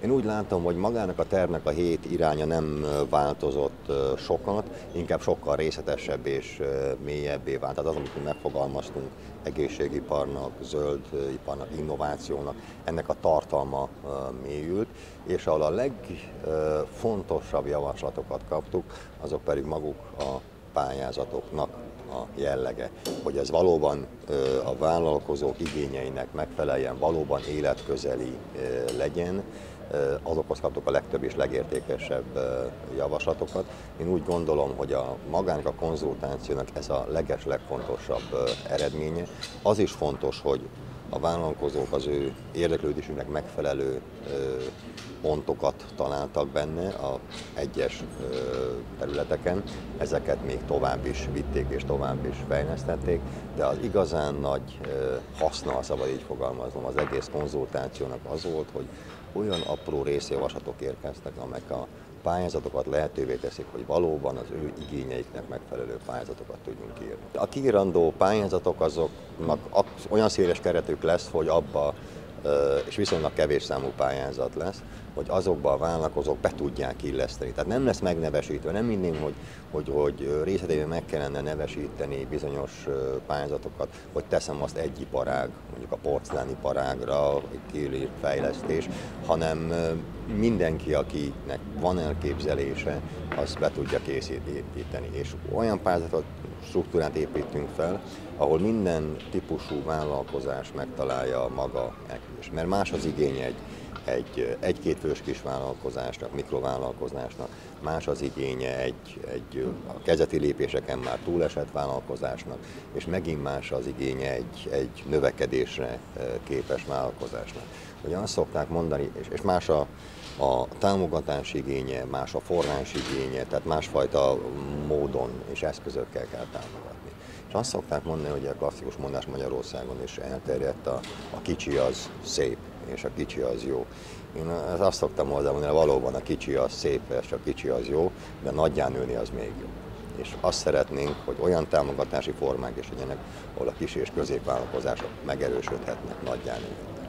Én úgy látom, hogy magának a tervnek a 7 iránya nem változott sokat, inkább sokkal részletesebb és mélyebbé vált. Tehát az, amit mi megfogalmaztunk egészségiparnak, zöld iparnak, innovációnak, ennek a tartalma mélyült, és ahol a legfontosabb javaslatokat kaptuk, azok pedig maguk a pályázatoknak a jellege, hogy ez valóban a vállalkozók igényeinek megfeleljen, valóban életközeli legyen, azokhoz kaptuk a legtöbb és legértékesebb javaslatokat. Én úgy gondolom, hogy magának a konzultációnak ez a legfontosabb eredménye. Az is fontos, hogy a vállalkozók az ő érdeklődésünknek megfelelő pontokat találtak benne a egyes területeken, ezeket még tovább is vitték és tovább is fejlesztették, de az igazán nagy haszna, ha szabad így fogalmaznom, az egész konzultációnak az volt, hogy olyan apró részjavaslatok érkeztek, amelyek a pályázatokat lehetővé teszik, hogy valóban az ő igényeiknek megfelelő pályázatokat tudjunk írni. A kiírandó pályázatok azoknak olyan széles keretük lesz, hogy abba, és viszonylag kevés számú pályázat lesz, hogy azokba a vállalkozók be tudják illeszteni. Tehát nem lesz megnevesítve, nem minden, hogy részletében meg kellene nevesíteni bizonyos pályázatokat, hogy teszem azt egy iparág, mondjuk a porcelániparágra, kiírt fejlesztés, hanem mindenki, akinek van elképzelése, azt be tudja készíteni. És olyan pályázatot, struktúrát építünk fel, ahol minden típusú vállalkozás megtalálja maga elképzelést. Mert más az igény egy-két fős kis vállalkozásnak, mikrovállalkozásnak, más az igénye a kezdeti lépéseken már túlesett vállalkozásnak, és megint más az igénye egy növekedésre képes vállalkozásnak. Ugye azt szokták mondani, és más a támogatás igénye, más a forrás igénye, tehát másfajta módon és eszközökkel kell támogatni. És azt szokták mondani, hogy a klasszikus mondás Magyarországon is elterjedt, a kicsi az szép, és a kicsi az jó. Én azt szoktam mondani, hogy valóban a kicsi az szép, és a kicsi az jó, de nagyján nőni az még jobb. És azt szeretnénk, hogy olyan támogatási formák is legyenek, ahol a kis és középvállalkozások megerősödhetnek, nagyján nőni.